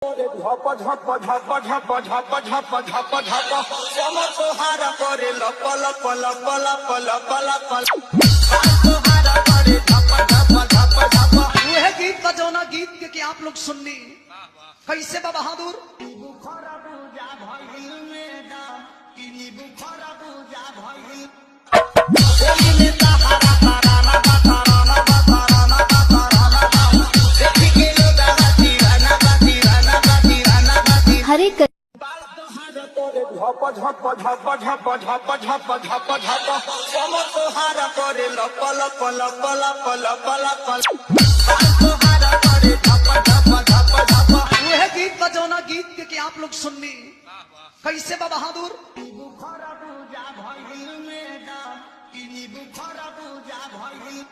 झप झप झप झप झप झप झप झप समतोहार करे लप लप लप लप लप लप समतोहार करे झप झप झप झप। वह गीत बजौना गीत के आप लोग सुननी कैसे बा बहादुर। बुखारा पूजा भइल मेरा किनी बुखारा पूजा भइल बोलिले ताहारा ताराना ताराना ताराना ताराना देखि के लोगा तीराना तीराना तीराना हरे झप झप झप झप झप झप झप झप समतोहार करे लप लप लप लप लप लप समतोहार करे झप झप झप झप। वह गीत बजौना गीत के आप लोग सुननी कैसे बा बहादुर। बुखारा पूजा भइल मेरा किनी बुखारा पूजा भइल